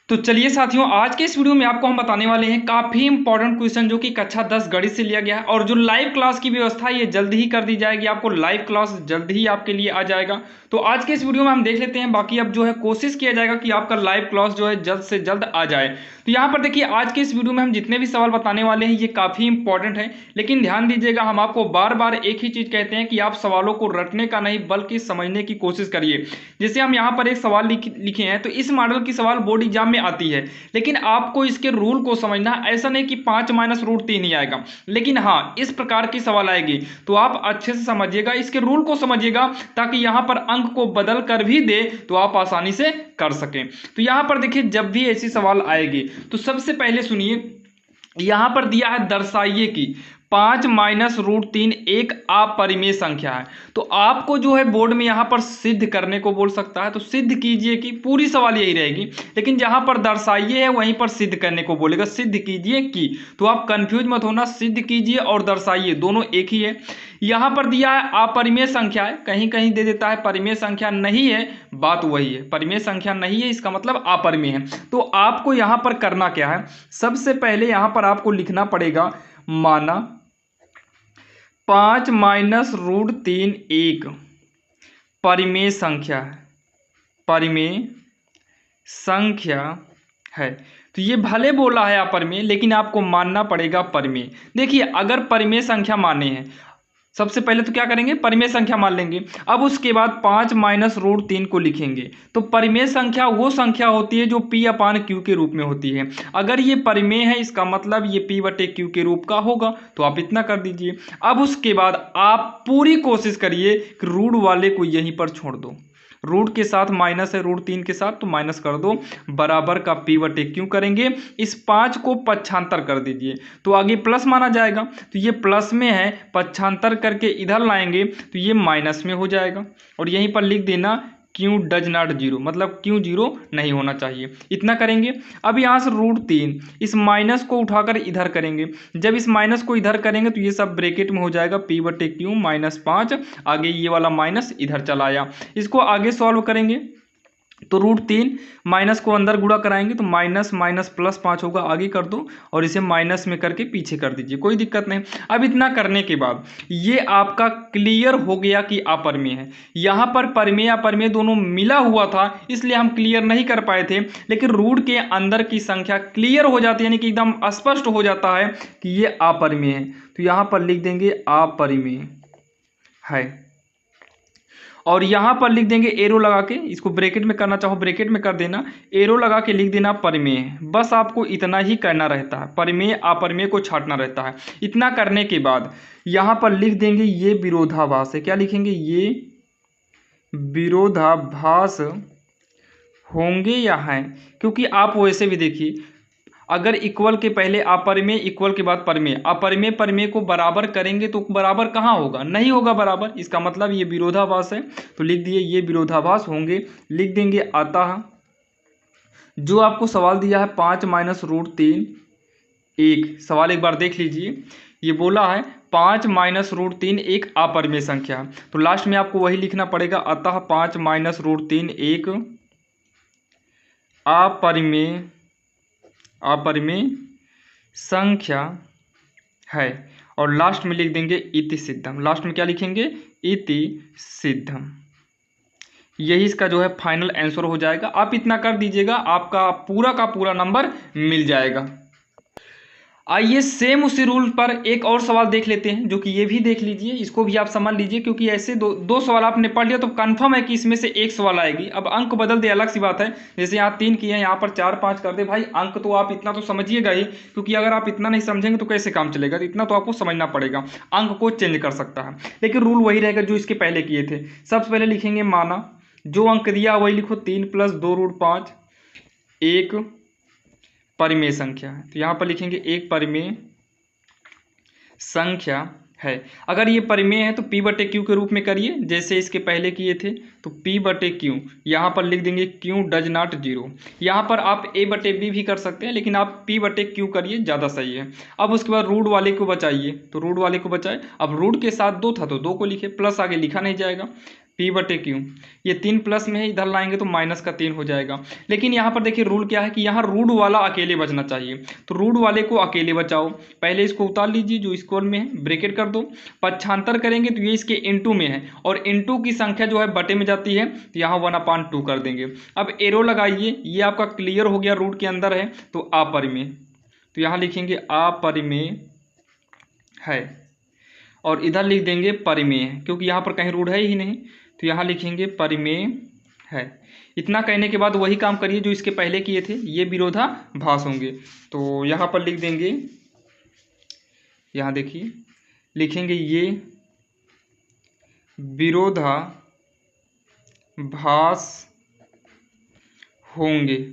तो चलिए साथियों, आज के इस वीडियो में आपको हम बताने वाले हैं काफ़ी इंपॉर्टेंट क्वेश्चन जो कि कक्षा 10 गणित से लिया गया है। और जो लाइव क्लास की व्यवस्था है ये जल्द ही कर दी जाएगी, आपको लाइव क्लास जल्द ही आपके लिए आ जाएगा। तो आज के इस वीडियो में हम देख लेते हैं, बाकी अब जो है कोशिश किया जाएगा कि आपका लाइव क्लास जो है जल्द से जल्द आ जाए। तो यहाँ पर देखिए, आज के इस वीडियो में हम जितने भी सवाल बताने वाले हैं ये काफ़ी इंपॉर्टेंट है, लेकिन ध्यान दीजिएगा, हम आपको बार बार एक ही चीज़ कहते हैं कि आप सवालों को रटने का नहीं बल्कि समझने की कोशिश करिए। जैसे हम यहाँ पर एक सवाल लिखे हैं, तो इस मॉडल की सवाल बोर्ड एग्जाम में आती है, लेकिन आपको इसके रूल को समझना है। ऐसा नहीं कि 5 - √3 ही आएगा, लेकिन हाँ इस प्रकार की सवाल आएगी तो आप अच्छे से समझिएगा, इसके रूल को समझिएगा, ताकि यहां पर अंक को बदल कर भी दे तो आप आसानी से कर सकें। तो यहां पर देखिए, जब भी ऐसी सवाल आएगी तो सबसे पहले सुनिए, यहां पर दिया है दर्शाइए कि 5 - √3 एक अपरिमेय संख्या है। तो आपको जो है बोर्ड में यहाँ पर सिद्ध करने को बोल सकता है, तो सिद्ध कीजिए कि पूरी सवाल यही रहेगी, लेकिन जहाँ पर दर्शाइए है वहीं पर सिद्ध करने को बोलेगा, सिद्ध कीजिए कि। तो आप कंफ्यूज मत होना, सिद्ध कीजिए और दर्शाइए दोनों एक ही है। यहाँ पर दिया है अपरिमेय संख्या है, कहीं कहीं दे देता है परिमेय संख्या नहीं है, बात वही है, परिमेय संख्या नहीं है इसका मतलब अपरिमेय है। तो आपको यहाँ पर करना क्या है, सबसे पहले यहाँ पर आपको लिखना पड़ेगा, माना 5 - √3 एक परिमेय संख्या है, परिमेय संख्या है। तो ये भले बोला है अपरिमेय, लेकिन आपको मानना पड़ेगा परिमेय। देखिए, अगर परिमेय संख्या माने हैं, सबसे पहले तो क्या करेंगे, परिमेय संख्या मान लेंगे। अब उसके बाद 5 - √3 को लिखेंगे। तो परिमेय संख्या वो संख्या होती है जो P/Q के रूप में होती है। अगर ये परिमेय है इसका मतलब ये P/Q के रूप का होगा, तो आप इतना कर दीजिए। अब उसके बाद आप पूरी कोशिश करिए कि रूट वाले को यहीं पर छोड़ दो, रूट के साथ माइनस है, √3 के साथ, तो माइनस कर दो, बराबर का P/Q करेंगे। इस 5 को पक्षांतर कर दीजिए तो आगे प्लस माना जाएगा, तो ये प्लस में है, पक्षांतर करके इधर लाएंगे तो ये माइनस में हो जाएगा। और यहीं पर लिख देना Q डज नॉट 0, मतलब Q 0 नहीं होना चाहिए, इतना करेंगे। अब यहाँ से √3 इस माइनस को उठाकर इधर करेंगे, जब इस माइनस को इधर करेंगे तो ये सब ब्रैकेट में हो जाएगा, P/Q -5, आगे ये वाला माइनस इधर चला आया। इसको आगे सॉल्व करेंगे तो √3 माइनस को अंदर गुणा कराएंगे तो माइनस माइनस +5 होगा, आगे कर दो और इसे माइनस में करके पीछे कर दीजिए, कोई दिक्कत नहीं। अब इतना करने के बाद ये आपका क्लियर हो गया कि अपरिमेय है। यहाँ पर परिमेय अपरिमेय दोनों मिला हुआ था, इसलिए हम क्लियर नहीं कर पाए थे, लेकिन रूट के अंदर की संख्या क्लियर हो जाती है, यानी कि एकदम स्पष्ट हो जाता है कि ये अपरिमेय है। तो यहाँ पर लिख देंगे अपरिमेय है, और यहाँ पर लिख देंगे एरो लगा के, इसको ब्रैकेट में करना चाहो ब्रैकेट में कर देना, एरो लगा के लिख देना परिमेय। बस आपको इतना ही करना रहता है, परिमेय अपरिमेय को छांटना रहता है। इतना करने के बाद यहाँ पर लिख देंगे ये विरोधाभास है, क्या लिखेंगे, ये विरोधाभास होंगे या हैं, क्योंकि आप वैसे भी देखिए, अगर इक्वल के पहले अपरिमेय, इक्वल के बाद परिमेय, अपरिमेय परिमेय को बराबर करेंगे तो बराबर कहाँ होगा, नहीं होगा बराबर, इसका मतलब ये विरोधाभास है। तो लिख दिए ये विरोधाभास होंगे, लिख देंगे अतः जो आपको सवाल दिया है 5 - √3 एक, सवाल एक बार देख लीजिए, ये बोला है 5 - √3 एक अपरिमेय संख्या, तो लास्ट में आपको वही लिखना पड़ेगा, अतः 5 - √3 एक अपरिमेय संख्या है। और लास्ट में लिख देंगे इति सिद्धम, लास्ट में क्या लिखेंगे, इति सिद्धम। यही इसका जो है फाइनल आंसर हो जाएगा। आप इतना कर दीजिएगा, आपका पूरा का पूरा नंबर मिल जाएगा। आइए सेम उसी रूल पर एक और सवाल देख लेते हैं, जो कि ये भी देख लीजिए, इसको भी आप समझ लीजिए, क्योंकि ऐसे दो सवाल आपने पढ़ लिया तो कंफर्म है कि इसमें से एक सवाल आएगी। अब अंक बदल दे अलग सी बात है, जैसे यहाँ 3 किए हैं, यहाँ पर 4 5 कर दे, भाई अंक तो आप इतना तो समझिएगा ही, क्योंकि अगर आप इतना नहीं समझेंगे तो कैसे काम चलेगा, तो इतना तो आपको समझना पड़ेगा, अंक को चेंज कर सकता है, लेकिन रूल वही रहेगा जो इसके पहले किए थे। सबसे पहले लिखेंगे, माना जो अंक दिया वही लिखो, 3 + 2√5 एक परिमेय संख्या है। तो यहाँ पर लिखेंगे एक परिमेय संख्या है। अगर ये परिमेय है तो P/Q के रूप में करिए, जैसे इसके पहले किए थे, तो P/Q यहाँ पर लिख देंगे Q डज नॉट 0। यहाँ पर आप A/B भी कर सकते हैं, लेकिन आप P/Q करिए, ज़्यादा सही है। अब उसके बाद रूट वाले को बचाइए, तो रूट वाले को बचाए, अब रूट के साथ 2 था तो 2 को लिखे, प्लस आगे लिखा नहीं जाएगा, P बटे Q, ये 3 प्लस में है, इधर लाएंगे तो माइनस का 3 हो जाएगा। लेकिन यहाँ पर देखिए रूल क्या है कि यहाँ रूट वाला अकेले बचना चाहिए, तो रूट वाले को अकेले बचाओ। पहले इसको उतार लीजिए जो स्क्वायर में है, ब्रैकेट कर दो, पक्षांतर करेंगे तो ये इसके इनटू में है और इनटू की संख्या जो है बटे में जाती है, तो यहाँ 1/2 कर देंगे। अब एरो लगाइए, ये आपका क्लियर हो गया, रूट के अंदर है तो अपरिमेय, तो यहाँ लिखेंगे अपरिमेय है और इधर लिख देंगे परिमेय है, क्योंकि यहाँ पर कहीं रूट है ही नहीं, तो यहाँ लिखेंगे परिमेय है। इतना कहने के बाद वही काम करिए जो इसके पहले किए थे, ये विरोधाभास होंगे, तो यहाँ पर लिख देंगे, यहाँ देखिए लिखेंगे ये विरोधाभास होंगे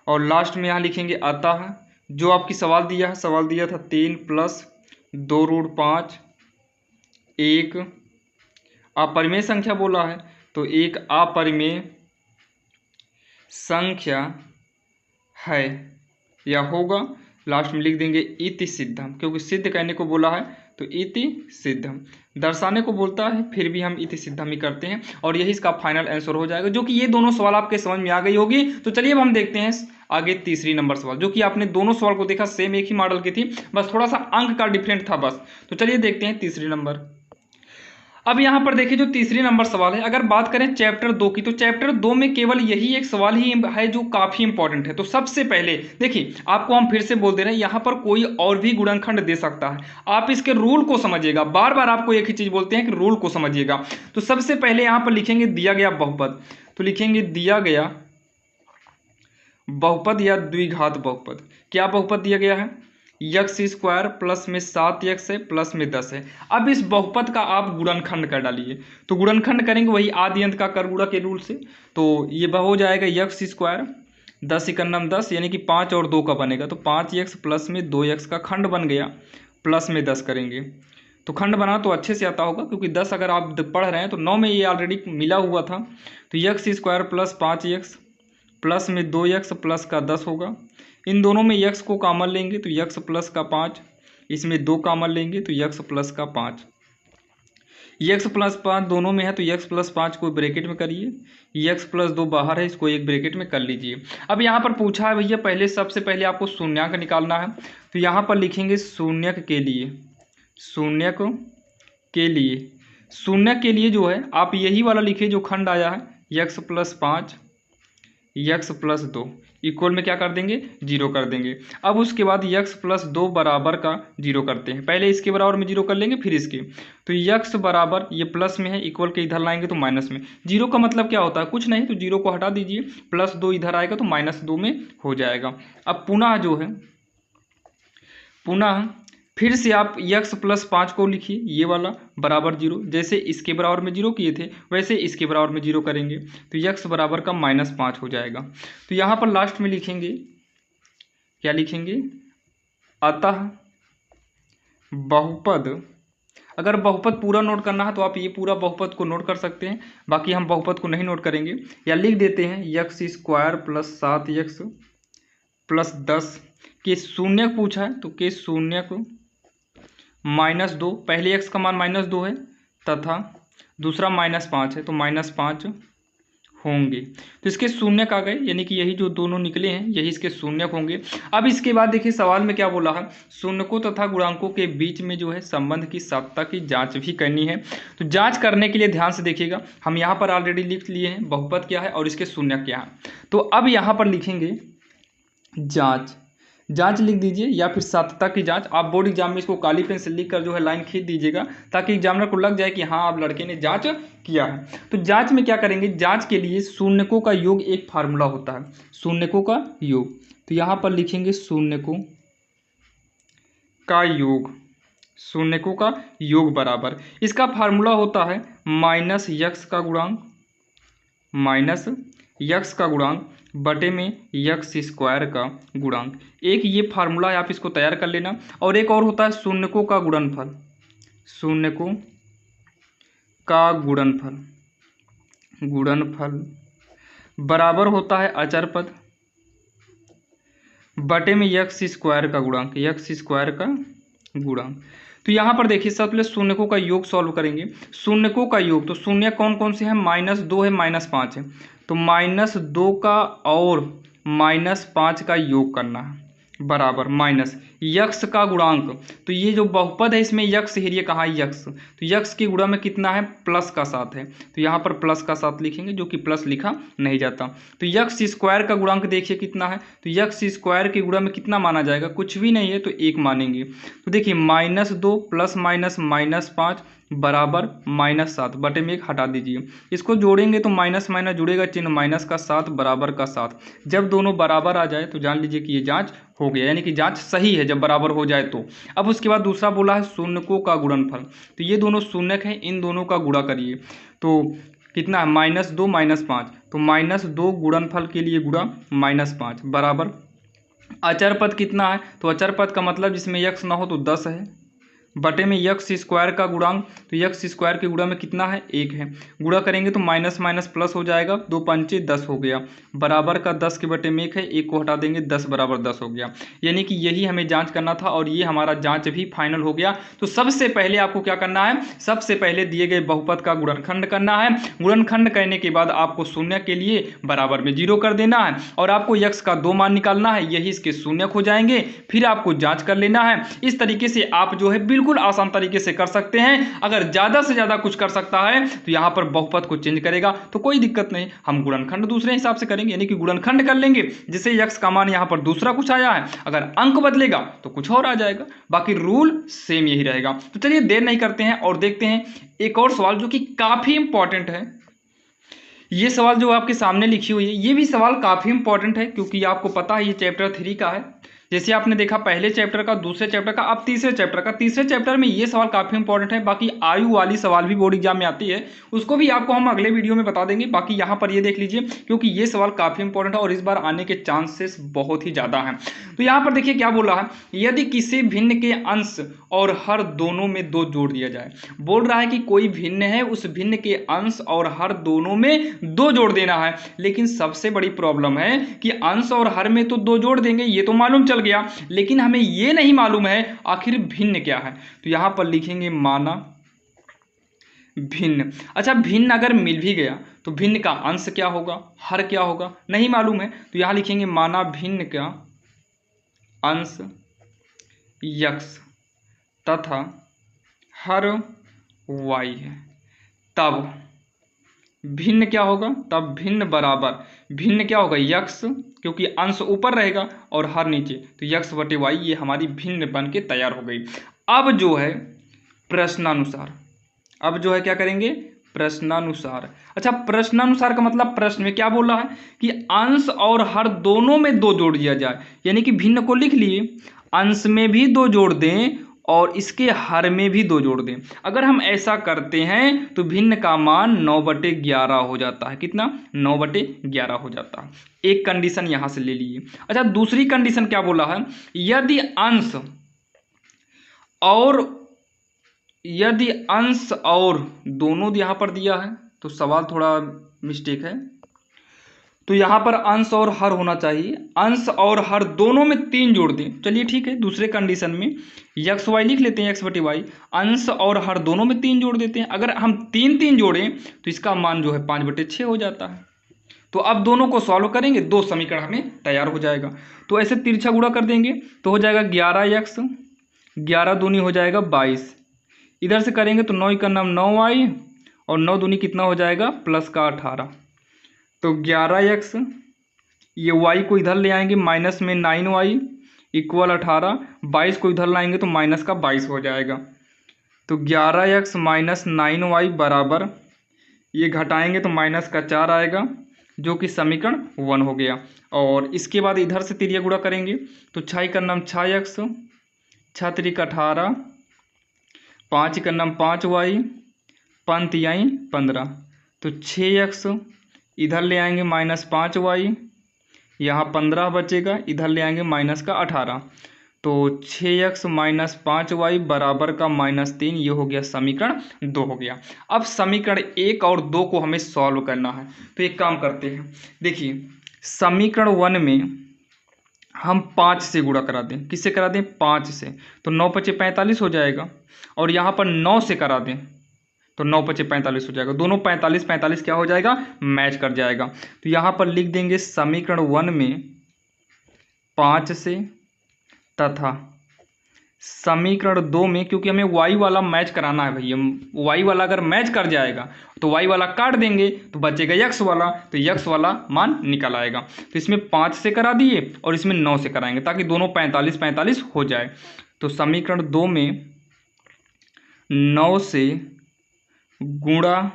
और लास्ट में यहाँ लिखेंगे अतः, जो आपकी सवाल दिया है, सवाल दिया था 3 + 2√5 एक अपरिमेय संख्या बोला है, तो एक अपरिमेय संख्या है या होगा। लास्ट में लिख देंगे इति सिद्धम, क्योंकि सिद्ध कहने को बोला है तो इति सिद्धम, दर्शाने को बोलता है फिर भी हम इति सिद्धम ही करते हैं और यही इसका फाइनल आंसर हो जाएगा, जो कि ये दोनों सवाल आपके समझ में आ गई होगी। तो चलिए अब हम देखते हैं आगे तीसरी नंबर सवाल, जो कि आपने दोनों सवाल को देखा सेम एक ही मॉडल की थी, बस थोड़ा सा अंक का डिफरेंट था बस। तो चलिए देखते हैं तीसरी नंबर। अब यहाँ पर देखिए जो तीसरी नंबर सवाल है, अगर बात करें चैप्टर 2 की, तो चैप्टर 2 में केवल यही एक सवाल ही है जो काफ़ी इंपॉर्टेंट है। तो सबसे पहले देखिए, आपको हम फिर से बोल दे रहे हैं, यहाँ पर कोई और भी गुणनखंड दे सकता है, आप इसके रूल को समझिएगा। बार बार आपको एक ही चीज़ बोलते हैं कि रूल को समझिएगा। तो सबसे पहले यहाँ पर लिखेंगे दिया गया बहुपद, तो लिखेंगे दिया गया बहुपद या द्विघात बहुपद। क्या बहुपद दिया गया है? x² प्लस में 7x है प्लस में 10 है। अब इस बहुपद का आप गुणनखंड कर डालिए, तो गुणनखंड करेंगे वही आदि अंत का कर गुणा के रूल से, तो ये हो जाएगा x² 10 × 10 यानी कि 5 और 2 का बनेगा, तो 5x प्लस में 2x का खंड बन गया, प्लस में 10 करेंगे तो खंड बना तो अच्छे से आता होगा, क्योंकि 10 अगर आप पढ़ रहे हैं तो 9 में ये ऑलरेडी मिला हुआ था। तो x² प्लस 5x प्लस में 2x प्लस का 10 होगा। इन दोनों में x को कॉमन लेंगे तो x प्लस का 5, इसमें 2 कॉमन लेंगे तो x प्लस का 5, x प्लस 5 दोनों में है तो x प्लस 5 को ब्रैकेट में करिए, x प्लस 2 बाहर है, इसको एक ब्रैकेट में कर लीजिए। अब यहाँ पर पूछा है भैया पहले, सबसे पहले आपको शून्यक निकालना है, तो यहाँ पर लिखेंगे शून्यक के लिए, शून्यक के लिए, शून्यक के लिए जो है आप यही वाला लिखिए जो खंड आया है, x plus 5 x plus 2 equal में क्या कर देंगे? 0 कर देंगे। अब उसके बाद x प्लस 2 बराबर का 0 करते हैं, पहले इसके बराबर में 0 कर लेंगे फिर इसके, तो x बराबर, ये प्लस में है, इक्वल के इधर लाएंगे तो माइनस में। 0 का मतलब क्या होता है? कुछ नहीं, तो 0 को हटा दीजिए, प्लस 2 इधर आएगा तो -2 में हो जाएगा। अब पुनः जो है, पुनः फिर से आप x प्लस 5 को लिखिए, ये वाला बराबर 0, जैसे इसके बराबर में 0 किए थे वैसे इसके बराबर में 0 करेंगे, तो x बराबर का -5 हो जाएगा। तो यहाँ पर लास्ट में लिखेंगे, क्या लिखेंगे? अतः बहुपद, अगर बहुपद पूरा नोट करना है तो आप ये पूरा बहुपद को नोट कर सकते हैं, बाकी हम बहुपद को नहीं नोट करेंगे, या लिख देते हैं x² प्लस 7x प्लस 10 के शून्यक पूछा है, तो के शून्यक -2, पहले x का मान -2 है तथा दूसरा -5 है, तो -5 होंगे। तो इसके शून्यक आ गए, यानी कि यही जो दोनों निकले हैं यही इसके शून्यक होंगे। अब इसके बाद देखिए सवाल में क्या बोला है, शून्यकों तथा गुणांकों के बीच में जो है संबंध की सत्यता की जांच भी करनी है। तो जांच करने के लिए ध्यान से देखिएगा, हम यहाँ पर ऑलरेडी लिख लिए हैं बहुपद क्या है और इसके शून्यक क्या है। तो अब यहाँ पर लिखेंगे जांच, जांच लिख दीजिए या फिर सत्यता की जांच। आप बोर्ड एग्जाम में इसको काली पेन से लिख कर जो है लाइन खींच दीजिएगा, ताकि एग्जामिनर को लग जाए कि हाँ आप लड़के ने जांच किया है। तो जांच में क्या करेंगे, जांच के लिए शून्यकों का योग एक फार्मूला होता है, शून्यकों का योग। तो यहाँ पर लिखेंगे शून्यकों का योग, शून्यकों का योग बराबर, इसका फार्मूला होता है -x का गुणांक, -x का गुणांक बटे में x² का गुणांक। एक ये फार्मूला है, आप इसको तैयार कर लेना। और एक और होता है शून्यकों का गुणनफल, शून्यकों का गुणनफल, गुणनफल बराबर होता है अचर पद बटे में x² का गुणांक, x² का गुणांक। तो यहाँ पर देखिए सबसे पहले शून्यकों का योग सॉल्व करेंगे। शून्यकों का योग, तो शून्य कौन कौन से हैं, -2 है, -5 है, तो -2 का और -5 का योग करना है बराबर माइनस यक्स का गुणांक। तो ये जो बहुपद है इसमें यक्स है, कहाँ है यक्स, तो यक्स की गुणा में कितना है, +7 है, तो यहाँ पर +7 लिखेंगे, जो कि प्लस लिखा नहीं जाता। तो यक्स स्क्वायर का गुणांक देखिए कितना है, तो यक्स स्क्वायर की गुणा में कितना माना जाएगा, कुछ भी नहीं है तो 1 मानेंगे। तो देखिए -2 + -5 बराबर -7 बटे में 1 हटा दीजिए, इसको जोड़ेंगे तो माइनस माइनस जुड़ेगा, चिन्ह माइनस का 7 बराबर का 7। जब दोनों बराबर आ जाए तो जान लीजिए कि ये जांच हो गया, यानी कि जांच सही है जब बराबर हो जाए तो। अब उसके बाद दूसरा बोला है शून्यकों का गुणनफल, तो ये दोनों शून्यक हैं, इन दोनों का गुणा करिए, तो कितना है -2 -5, तो -2 गुणनफल के लिए गुणा -5 बराबर अचर पद कितना है, तो अचर पद का मतलब जिसमें यक्स ना हो तो 10 है, बटे में यक्स स्क्वायर का गुणांक, तो यक्स स्क्वायर के गुणा में कितना है, 1 है, गुणा करेंगे तो माइनस माइनस प्लस हो जाएगा, 2 पंचे 10 हो गया, बराबर का 10 के बटे में 1 है, 1 को हटा देंगे 10 बराबर 10 हो गया। यानी कि यही हमें जांच करना था और ये हमारा जांच भी फाइनल हो गया। तो सबसे पहले आपको क्या करना है, सबसे पहले दिए गए बहुपद का गुणनखंड करना है। गुणनखंड करने के बाद आपको शून्य के लिए बराबर में 0 कर देना है और आपको यक्स का 2 मान निकालना है, यही इसके शून्यक हो जाएंगे, फिर आपको जाँच कर लेना है। इस तरीके से आप जो है बिल्कुल आसान तरीके से कर सकते हैं। अगर ज़्यादा से ज़्यादा कुछ कर सकता है तो यहाँ पर बहुपद को चेंज करेगा तो कोई दिक्कत नहीं, हम गुणनखंड दूसरे हिसाब से करेंगे, यानी कि गुणनखंड कर लेंगे जिससे यक्स का मान यहाँ पर दूसरा कुछ आया है, अगर अंक बदलेगा तो कुछ और आ जाएगा, बाकी रूल सेम यही रहेगा। तो चलिए देर नहीं करते हैं और देखते हैं एक और सवाल जो कि काफ़ी इंपॉर्टेंट है। ये सवाल जो आपके सामने लिखी हुई है ये भी सवाल काफ़ी इंपॉर्टेंट है, क्योंकि आपको पता है ये चैप्टर 3 का है। जैसे आपने देखा पहले चैप्टर का, दूसरे चैप्टर का, अब तीसरे चैप्टर का। तीसरे चैप्टर में ये सवाल काफ़ी इंपॉर्टेंट है, बाकी आयु वाली सवाल भी बोर्ड एग्जाम में आती है, उसको भी आपको हम अगले वीडियो में बता देंगे। बाकी यहाँ पर ये देख लीजिए, क्योंकि ये सवाल काफ़ी इंपॉर्टेंट है और इस बार आने के चांसेस बहुत ही ज़्यादा हैं। तो यहाँ पर देखिए क्या बोला है, यदि किसी भिन्न के अंश और हर दोनों में 2 जोड़ दिया जाए। बोल रहा है कि कोई भिन्न है, उस भिन्न के अंश और हर दोनों में 2 जोड़ देना है, लेकिन सबसे बड़ी प्रॉब्लम है कि अंश और हर में तो 2 जोड़ देंगे, ये तो मालूम चल गया, लेकिन हमें ये नहीं मालूम है आखिर भिन्न क्या है। तो यहां पर लिखेंगे माना भिन्न। अच्छा, भिन्न अगर मिल भी गया तो भिन्न का अंश क्या होगा, हर क्या होगा, नहीं मालूम है, तो यहां लिखेंगे माना भिन्न का अंश यक्स तथा हर वाई है, तब भिन्न क्या होगा, तब भिन्न बराबर भिन्न क्या होगा, यक्स, क्योंकि अंश ऊपर रहेगा और हर नीचे, तो यक्स बटे वाई, ये हमारी भिन्न बन के तैयार हो गई। अब जो है प्रश्नानुसार, अब जो है क्या करेंगे, प्रश्नानुसार। अच्छा, प्रश्नानुसार का मतलब प्रश्न में क्या बोला है कि अंश और हर दोनों में 2 जोड़ दिया जाए, यानी कि भिन्न को लिख लिए, अंश में भी 2 जोड़ दें और इसके हर में भी 2 जोड़ दें। अगर हम ऐसा करते हैं तो भिन्न का मान 9/11 हो जाता है। कितना, 9/11 हो जाता है। एक कंडीशन यहां से ले लीजिए। अच्छा, दूसरी कंडीशन क्या बोला है, यदि अंश और दोनों यहां पर दिया है, तो सवाल थोड़ा मिस्टेक है, तो यहाँ पर अंश और हर होना चाहिए, अंश और हर दोनों में 3 जोड़ दें। चलिए ठीक है, दूसरे कंडीशन में यक्स वाई लिख लेते हैं, यक्स बटे वाई, अंश और हर दोनों में 3 जोड़ देते हैं। अगर हम 3 जोड़ें तो इसका मान जो है 5/6 हो जाता है। तो अब दोनों को सॉल्व करेंगे, 2 समीकरण हमें तैयार हो जाएगा। तो ऐसे तिरछा गुणा कर देंगे तो हो जाएगा 11x, 11 दूनी हो जाएगा 22, इधर से करेंगे तो 9 का नाम 9y और 9 दूनी कितना हो जाएगा, प्लस का 18, तो 11x, ये y को इधर ले आएंगे माइनस में 9y इक्वल 18, 22 को इधर लाएंगे तो माइनस का 22 हो जाएगा। तो 11x माइनस 9y बराबर, ये घटाएंगे तो माइनस का 4 आएगा, जो कि समीकरण 1 हो गया। और इसके बाद इधर से तिरिया गुणा करेंगे तो 6 का नाम 6x, 6 3 का 18, 5 का नाम 5y, 5 यहीं 15, तो 6x, इधर ले आएंगे माइनस 5y, यहाँ 15 बचेगा, इधर ले आएंगे माइनस का 18, तो 6x माइनस 5y बराबर का -3, ये हो गया समीकरण 2 हो गया। अब समीकरण 1 और 2 को हमें सॉल्व करना है। तो एक काम करते हैं, देखिए समीकरण 1 में हम 5 से गुणा करा दें, किससे करा दें, 5 से, तो 9 पचे 45 हो जाएगा। और यहाँ पर 9 से करा दें तो 9 पचे 45 हो जाएगा। दोनों 45 45 क्या हो जाएगा, मैच कर जाएगा। तो यहाँ पर लिख देंगे समीकरण 1 में 5 से तथा समीकरण 2 में, क्योंकि हमें y वाला मैच कराना है भैया, y वाला अगर मैच कर जाएगा तो y वाला काट देंगे तो बचेगा x वाला, तो x वाला मान निकल आएगा। तो इसमें 5 से करा दिए और इसमें 9 से कराएंगे ताकि दोनों 45 45 हो जाए। तो समीकरण 2 में 9 से गुणा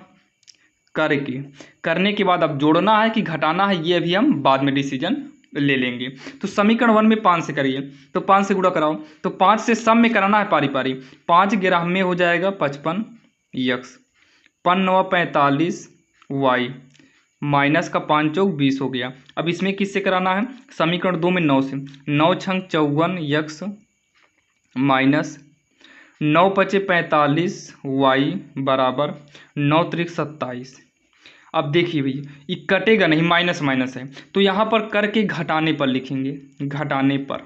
करने के बाद अब जोड़ना है कि घटाना है, ये अभी हम बाद में डिसीजन ले लेंगे। तो समीकरण 1 में 5 से करिए, तो 5 से गुणा कराओ, तो 5 से सब में कराना है पारी पारी। 5 11 में हो जाएगा 55 x, 5 9 45 y, माइनस का 5 चौक 20 हो गया। अब इसमें किससे कराना है, समीकरण 2 में 9 से, 9 छंग 54 x माइनस 9 पचे 45 y बराबर 9 त्रिक 27। अब देखिए भैया ये कटेगा नहीं, माइनस माइनस है, तो यहाँ पर करके घटाने पर लिखेंगे, घटाने पर।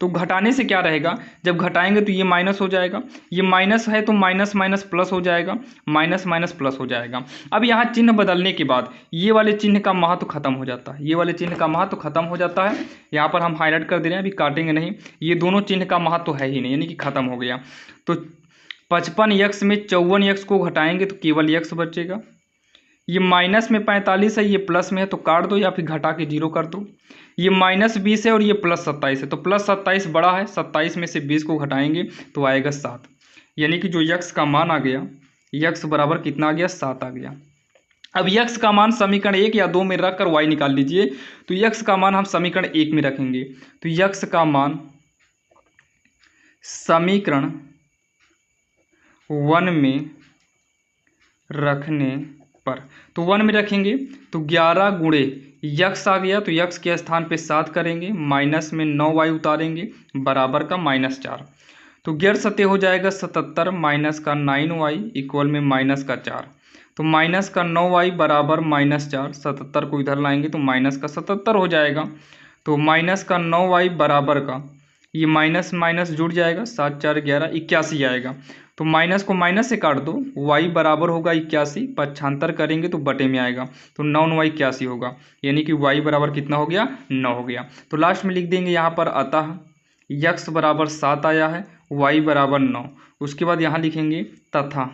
तो घटाने से क्या रहेगा, जब घटाएंगे तो ये माइनस हो जाएगा, ये माइनस है तो माइनस माइनस प्लस हो जाएगा, माइनस माइनस प्लस हो जाएगा। अब यहाँ चिन्ह बदलने के बाद ये वाले चिन्ह का महत्व खत्म हो जाता है, ये वाले चिन्ह का महत्व खत्म हो जाता है। यहाँ पर हम हाईलाइट कर दे रहे हैं, अभी काटेंगे नहीं, ये दोनों चिन्ह का महत्व है ही नहीं, यानी कि खत्म हो गया। तो 55x में 54x को घटाएंगे तो केवल x बचेगा। ये माइनस में 45 है, ये प्लस में है तो काट दो या फिर घटा के 0 कर दो। ये माइनस 20 है और ये प्लस 27 है, तो प्लस 27 बड़ा है, 27 में से 20 को घटाएंगे तो आएगा 7। यानी कि जो x का मान आ गया, x बराबर कितना आ गया, 7 आ गया। अब x का मान समीकरण 1 या 2 में रख कर y निकाल लीजिए। तो x का मान हम समीकरण 1 में रखेंगे, तो x का मान समीकरण 1 में रखने पर, तो 1 में रखेंगे तो 11 गुणे यक्स आ गया, तो यक्स के स्थान पे 7 करेंगे, माइनस में 9y उतारेंगे बराबर का -4। तो 11 सत्ते हो जाएगा 77, माइनस का 9y इक्वल में माइनस का 4। तो माइनस का 9y बराबर -4, 77 को इधर लाएंगे तो माइनस का 77 हो जाएगा। तो माइनस का 9y बराबर का, ये माइनस माइनस जुड़ जाएगा, 7 4 11 81 आएगा। तो माइनस को माइनस से काट दो, y बराबर होगा 81, 75 करेंगे तो बटे में आएगा, तो 9 9 81 होगा, यानी कि y बराबर कितना हो गया, 9 हो गया। तो लास्ट में लिख देंगे यहाँ पर अतः x बराबर 7 आया है, y बराबर 9। उसके बाद यहाँ लिखेंगे तथा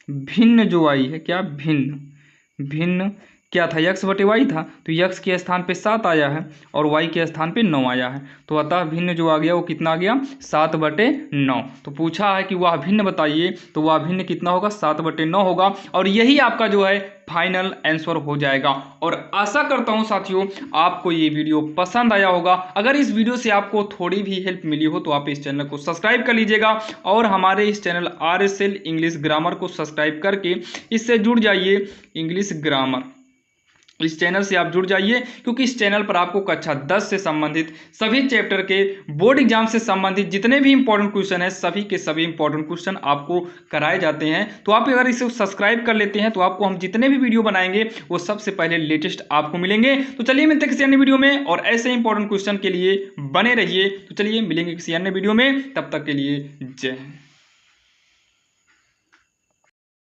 भिन्न जो y है, क्या भिन्न क्या था, x बटे y था, तो x के स्थान पे 7 आया है और y के स्थान पे 9 आया है। तो अतः भिन्न जो आ गया वो कितना आ गया, 7 बटे 9। तो पूछा है कि वह भिन्न बताइए, तो वह भिन्न कितना होगा, 7 बटे 9 होगा। और यही आपका जो है फाइनल आंसर हो जाएगा। और आशा करता हूं साथियों आपको ये वीडियो पसंद आया होगा। अगर इस वीडियो से आपको थोड़ी भी हेल्प मिली हो तो आप इस चैनल को सब्सक्राइब कर लीजिएगा और हमारे इस चैनल RSL इंग्लिश ग्रामर को सब्सक्राइब करके इससे जुड़ जाइए, इंग्लिश ग्रामर इस चैनल से आप जुड़ जाइए, क्योंकि इस चैनल पर आपको कक्षा 10 से संबंधित सभी चैप्टर के बोर्ड एग्जाम से संबंधित जितने भी इंपॉर्टेंट क्वेश्चन हैं, सभी के सभी इंपॉर्टेंट क्वेश्चन आपको कराए जाते हैं। तो आप अगर इसे सब्सक्राइब कर लेते हैं तो आपको हम जितने भी वीडियो बनाएंगे वो सबसे पहले लेटेस्ट आपको मिलेंगे। तो चलिए मिलते हैं किसी अन्य वीडियो में और ऐसे इंपॉर्टेंट क्वेश्चन के लिए बने रहिए। तो चलिए मिलेंगे किसी अन्य वीडियो में, तब तक के लिए जय हिंद।